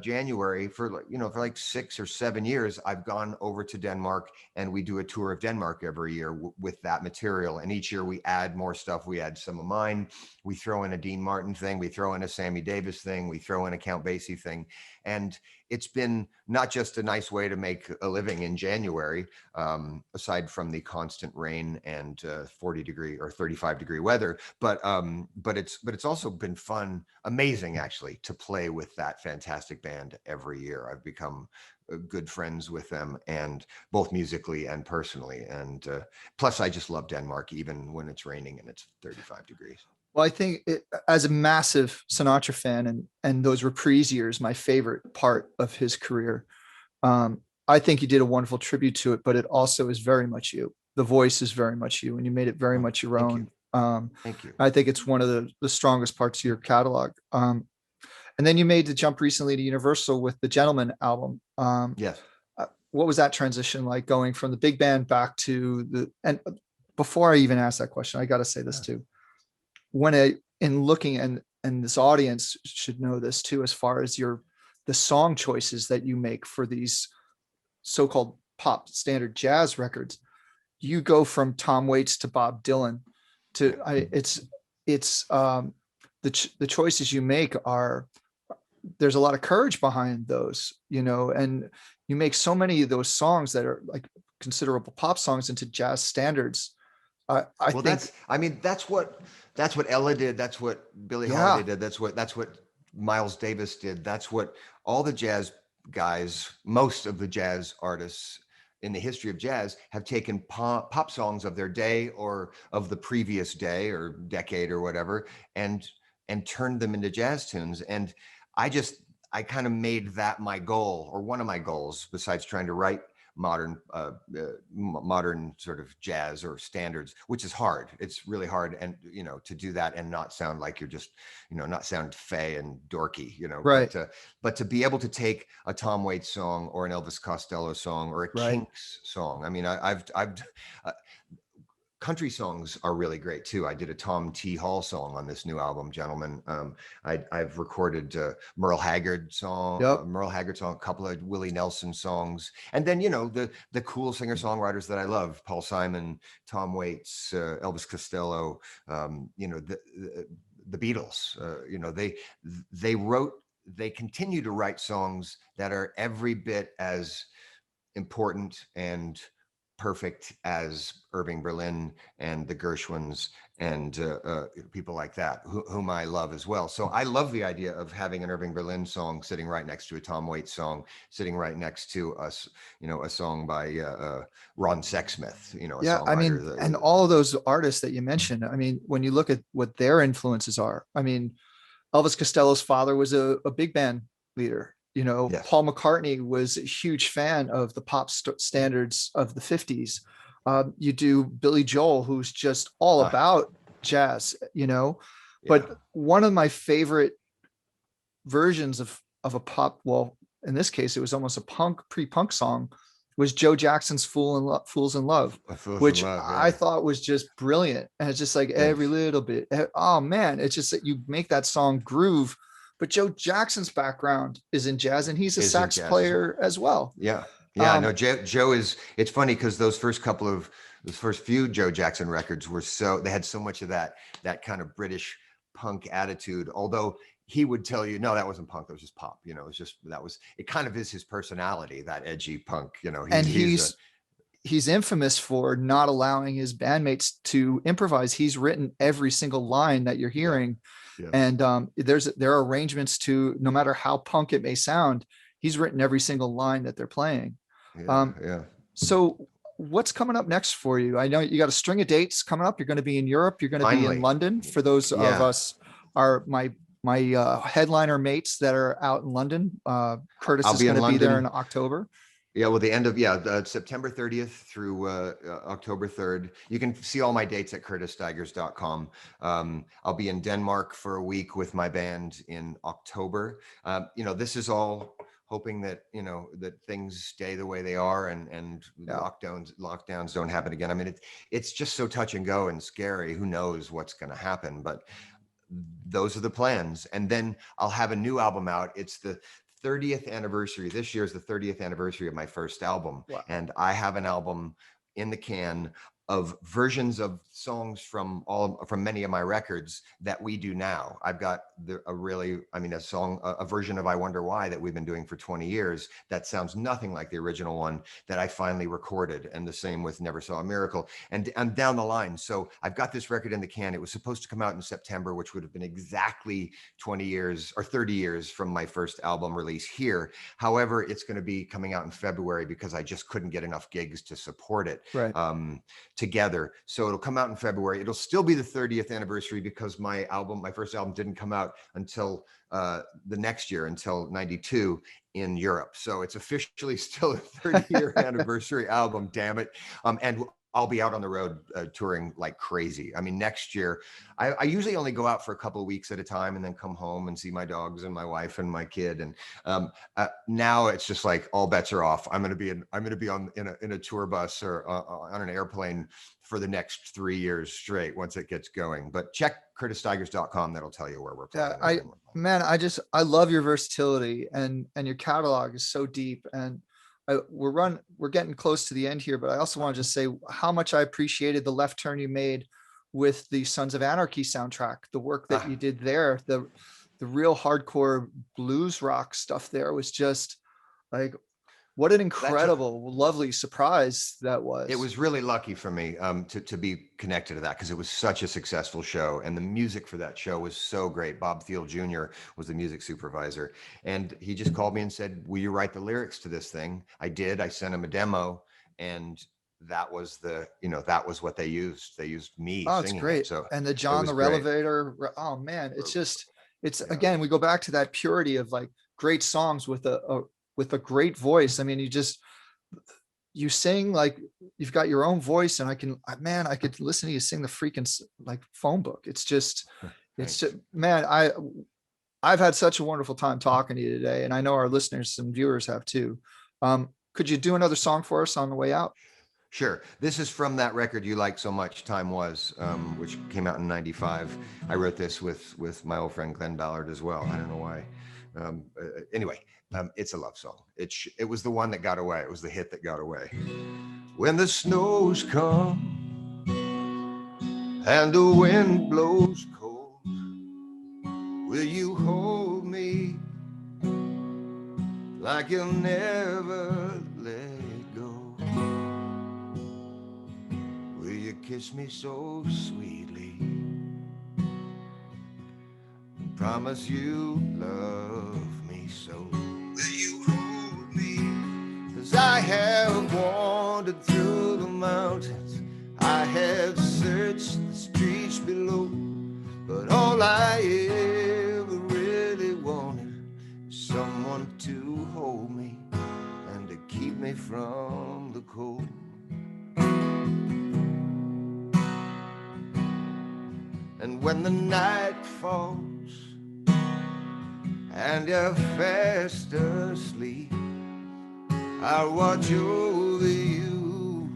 January for like 6 or 7 years, I've gone over to Denmark, and we do a tour of Denmark every year with that material. And each year we add more stuff. We add some of mine. We throw in a Dean Martin thing. We throw in a Sammy Davis thing. We throw in a Count Basie thing. And it's been not just a nice way to make a living in January, aside from the constant rain and 40-degree or 35-degree weather, but it's also been fun, amazing actually, to play with that fantastic band every year. I've become good friends with them, and both musically and personally. And plus, I just love Denmark, even when it's raining and it's 35 degrees. Well, I think as a massive Sinatra fan, and those reprise years, my favorite part of his career. I think you did a wonderful tribute to it, but it also is very much you. The voice is very much you, and you made it very much your own. Thank you. I think it's one of the strongest parts of your catalog. And then you made the jump recently to Universal with the Gentleman album. Yes. What was that transition like, going from the big band back to and before I even ask that question, I got to say this too. In looking, and this audience should know this too, as far as the song choices that you make for these so-called pop standard jazz records, you go from Tom Waits to Bob Dylan to the choices you make there's a lot of courage behind those, and you make so many of those songs that are like considerable pop songs into jazz standards. That's what Ella did. That's what Billie Holiday did. That's what Miles Davis did. That's what all the jazz guys, most of the jazz artists in the history of jazz, have taken pop songs of their day or of the previous day or decade or whatever, and turned them into jazz tunes. And I kind of made that my goal, or one of my goals, besides trying to write modern sort of jazz or standards, which is hard. It's really hard, and to do that and not sound like you're just not sound fey and dorky, right. But to be able to take a Tom Waits song or an Elvis Costello song or a Kinks song. I mean, I've country songs are really great too. I did a Tom T. Hall song on this new album, Gentlemen. I've recorded Merle Haggard song, a couple of Willie Nelson songs, and then the cool singer-songwriters that I love: Paul Simon, Tom Waits, Elvis Costello, the Beatles. They continue to write songs that are every bit as important and perfect as Irving Berlin and the Gershwins and people like that, whom I love as well. So I love the idea of having an Irving Berlin song sitting right next to a Tom Waits song, sitting right next to us, a song by Ron Sexsmith, and all of those artists that you mentioned, I mean, when you look at what their influences are, I mean, Elvis Costello's father was a big band leader. Yes. Paul McCartney was a huge fan of the pop standards of the 50s. You do Billy Joel, who's just all about jazz, but one of my favorite versions of a pop, well, in this case, it was almost a pre-punk song, was Joe Jackson's Fools in Love, which I thought was just brilliant. And it's just like every little bit. Oh man, it's just that you make that song groove. But Joe Jackson's background is in jazz, and he's a sax player as well. Yeah. No, Joe is, it's funny because those first few Joe Jackson records were they had so much of that kind of British punk attitude, although he would tell you, no, that wasn't punk. That was just pop. It kind of is his personality, that edgy punk, and he's infamous for not allowing his bandmates to improvise. He's written every single line that you're hearing. Yeah. And there are arrangements to, no matter how punk it may sound, he's written every single line that they're playing. So what's coming up next for you? I know you got a string of dates coming up. You're going to be in Europe. You're going to be in London. For those of us, my headliner mates that are out in London, Curtis is going to be there in October. Yeah, well, the end of September 30th through October 3rd. You can see all my dates at curtisstigers.com. I'll be in Denmark for a week with my band in October. This is all hoping that that things stay the way they are, and lockdowns don't happen again. I mean, it's just so touch and go and scary. Who knows what's going to happen? But those are the plans. And then I'll have a new album out. It's the 30th anniversary. This year is the 30th anniversary of my first album. Wow. And I have an album in the can of versions of songs from many of my records that we do now. I've got a version of I Wonder Why that we've been doing for 20 years that sounds nothing like the original one that I finally recorded, and the same with Never Saw a Miracle, and down the line. So I've got this record in the can. It was supposed to come out in September, which would have been exactly 20 years or 30 years from my first album release here. However, it's going to be coming out in February because I just couldn't get enough gigs to support it. Right. Together. So it'll come out in February. It'll still be the 30th anniversary because my first album didn't come out until the next year, until 92 in Europe. So it's officially still a 30-year anniversary album, damn it. And I'll be out on the road touring like crazy. I mean, next year, I usually only go out for a couple of weeks at a time and then come home and see my dogs and my wife and my kid. And now it's just like all bets are off. I'm going to be in a tour bus or on an airplane for the next 3 years straight once it gets going. But check curtisstigers.com. That'll tell you where we're playing. I love your versatility, and your catalog is so deep. And we're getting close to the end here, but I also want to just say how much I appreciated the left turn you made with the Sons of Anarchy soundtrack, the work that you did there, the real hardcore blues rock stuff there was just like, what an incredible, lovely surprise that was. It was really lucky for me to be connected to that because it was such a successful show. And the music for that show was so great. Bob Thiel Jr. was the music supervisor. And he just called me and said, will you write the lyrics to this thing? I did. I sent him a demo. And that was what they used. They used me singing. It's great. So and the John the Relevator. Oh man, again, we go back to that purity of like great songs with a great voice. I mean, you sing like you've got your own voice, and I could listen to you sing the freaking like phone book. It's just, man, I've had such a wonderful time talking to you today, and I know our listeners and viewers have too. Could you do another song for us on the way out? Sure. This is from that record you like so much, Time Was, which came out in 95. I wrote this with my old friend Glenn Ballard as well. I don't know why. Anyway, it's a love song. It was the one that got away. It was the hit that got away. When the snows come and the wind blows cold, will you hold me like you'll never let go? Will you kiss me so sweetly? Promise you love me so. Will you hold me? 'Cause I have wandered through the mountains, I have searched the streets below, but all I ever really wanted is someone to from the cold. And when the night falls and you're fast asleep, I'll watch over you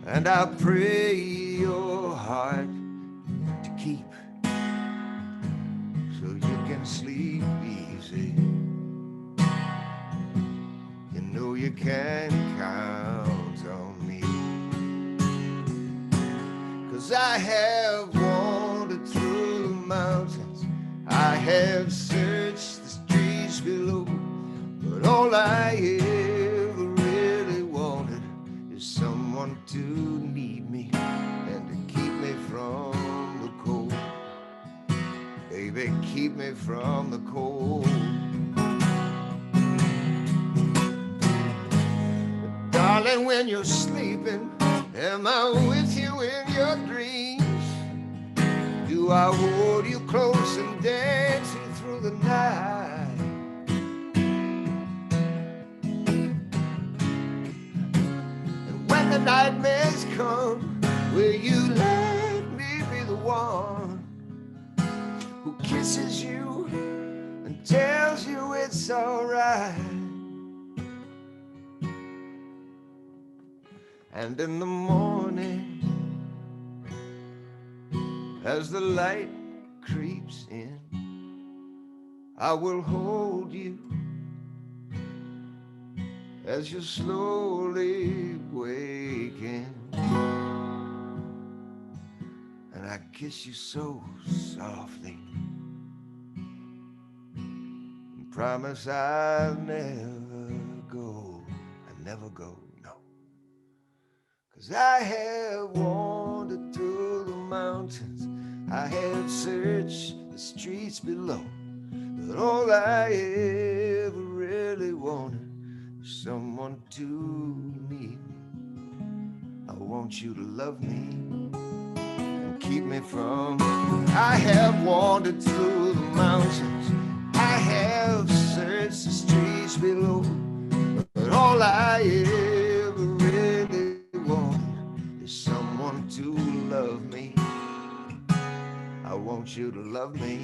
and I'll pray your heart to keep, so you can sleep easy. You know you can count on me, 'cause I have wandered through the mountains, I have searched the streets below, but all I ever really wanted is someone to need me and to keep me from the cold. Baby, keep me from the cold. But darling, when you're sleeping, am I with you in your dreams? Do I hold you close and dance you through the night? When the nightmares come, will you let me be the one who kisses you and tells you it's alright? And in the morning, as the light creeps in, I will hold you as you're slowly waking, and I kiss you so softly and promise I'll never go. I never go, no. 'Cause I have wandered through the mountains, I have searched the streets below, but all I ever really wanted, someone to need me. I want you to love me and keep me from. I have wandered through the mountains, I have searched the streets below, but all I ever really wanted is someone to love me. I want you to love me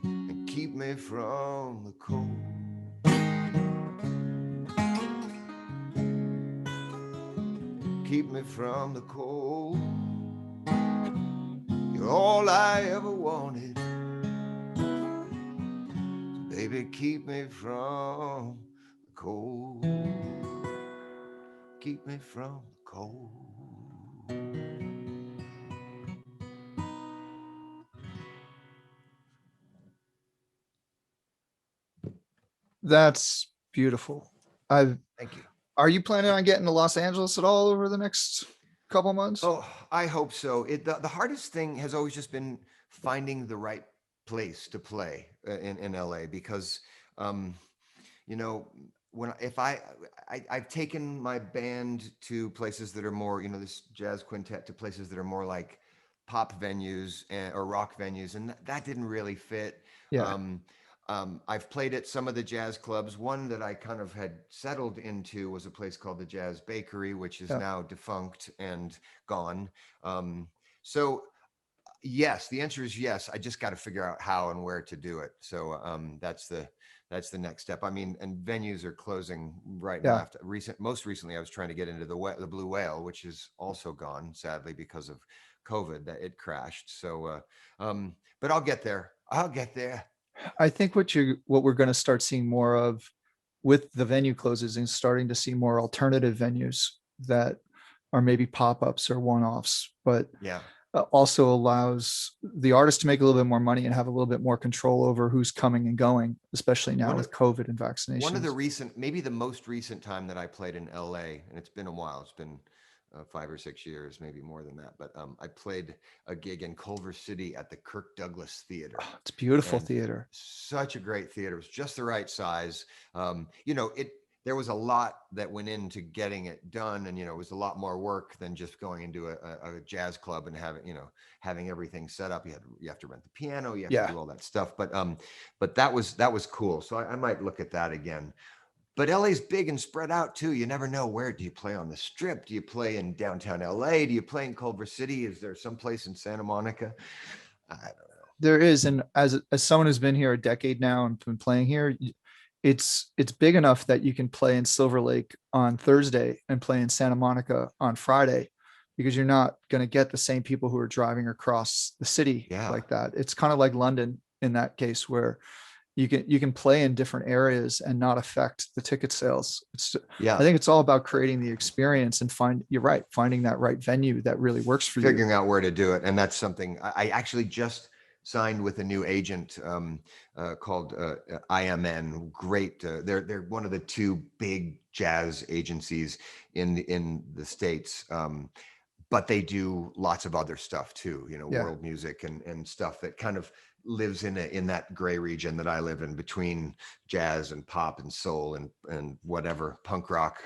and keep me from the cold. Keep me from the cold. You're all I ever wanted. So baby, keep me from the cold. Keep me from the cold. That's beautiful. I've Thank you. Are you planning on getting to Los Angeles at all over the next couple months? Oh, I hope so. The hardest thing has always just been finding the right place to play in LA, because you know, when if I've taken my band to places that are more, you know, this jazz quintet, to places that are more like pop venues or rock venues, and that didn't really fit. Yeah. I've played at some of the jazz clubs. One that I kind of had settled into was a place called the Jazz Bakery, which is Yeah. now defunct and gone. So yes, the answer is yes. I just got to figure out how and where to do it. So that's the next step. I mean, and venues are closing right now. Yeah. After most recently, I was trying to get into the Blue Whale, which is also gone, sadly, because of COVID. That it crashed. So, but I'll get there. I'll get there. I think what we're going to start seeing more of with the venue closes and starting to see more alternative venues that are maybe pop-ups or one-offs, but Yeah. also allows the artist to make a little bit more money and have a little bit more control over who's coming and going, especially now with COVID and vaccinations. One of the maybe the most recent time that I played in LA, and it's been a while, it's been 5 or 6 years, maybe more than that. But I played a gig in Culver City at the Kirk Douglas Theater. Oh, it's beautiful And theater. Such a great theater. It was just the right size. You know, there was a lot that went into getting it done, and you know, it was a lot more work than just going into a jazz club and having everything set up. You have to rent the piano, you have to do all that stuff. But that was cool. So I might look at that again. But LA's big and spread out too. You never know, where do you play on the Strip? Do you play in downtown LA? Do you play in Culver City? Is there someplace in Santa Monica? I don't know. There is, and as someone who's been here a decade now and been playing here, it's big enough that you can play in Silver Lake on Thursday and play in Santa Monica on Friday, because you're not going to get the same people who are driving across the city like that. It's kind of like London in that case, where you can play in different areas and not affect the ticket sales. I think it's all about creating the experience and finding that right venue that really works for you. Figuring out where to do it. And that's something I actually just signed with a new agent called IMN. Great. They're one of the two big jazz agencies in the States. But they do lots of other stuff too, world music and stuff that kind of lives in that gray region that I live in, between jazz and pop and soul and whatever, punk rock.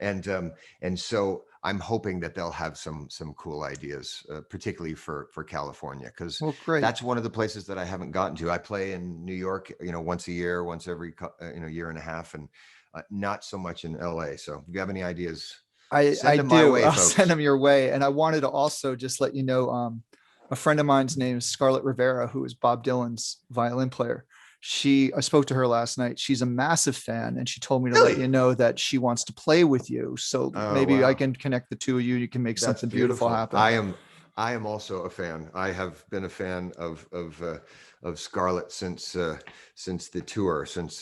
and so I'm hoping that they'll have some cool ideas, particularly for California, because that's one of the places that I haven't gotten to. I play in New York, once a year, once every year and a half, and not so much in LA. So if you have any ideas, I do. I'll send them your way. And I wanted to also just let you know, a friend of mine's name is Scarlett Rivera, who is Bob Dylan's violin player. I spoke to her last night. She's a massive fan, and she told me to let you know that she wants to play with you. So maybe I can connect the two of you. You can make something beautiful happen. I am also a fan. I have been a fan of Scarlett since the tour, since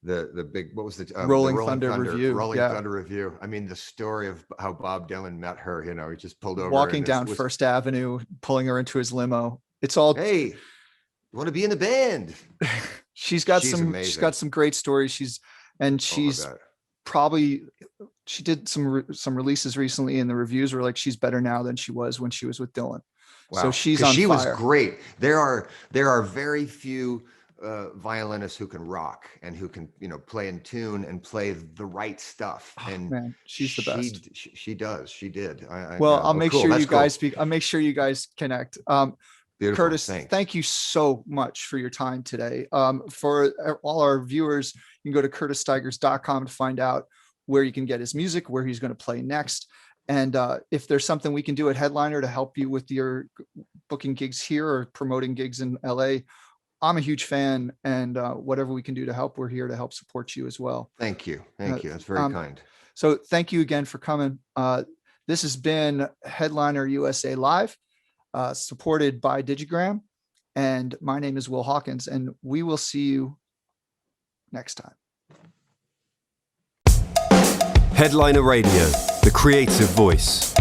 the big, what was the Rolling Thunder Review. I mean, the story of how Bob Dylan met her, he just pulled over, walking down First Avenue, pulling her into his limo. It's all, hey, you want to be in the band? She's got some great stories. She did some releases recently, and the reviews were like, she's better now than she was when she was with Dylan. Wow. So she was great. There are very few violinists who can rock and who can play in tune and play the right stuff. And man, she's the best. She does. She did. I'll make sure you guys speak. I'll make sure you guys connect. Beautiful. Curtis, thanks. Thank you so much for your time today. For all our viewers, you can go to curtisstigers.com to find out where you can get his music, where he's going to play next. And if there's something we can do at Headliner to help you with your booking gigs here or promoting gigs in LA, I'm a huge fan, and whatever we can do to help, we're here to help support you as well. Thank you. That's very kind. So thank you again for coming. This has been Headliner USA Live, supported by Digigram. And my name is Will Hawkins, and we will see you next time. Headliner Radio, the creative voice.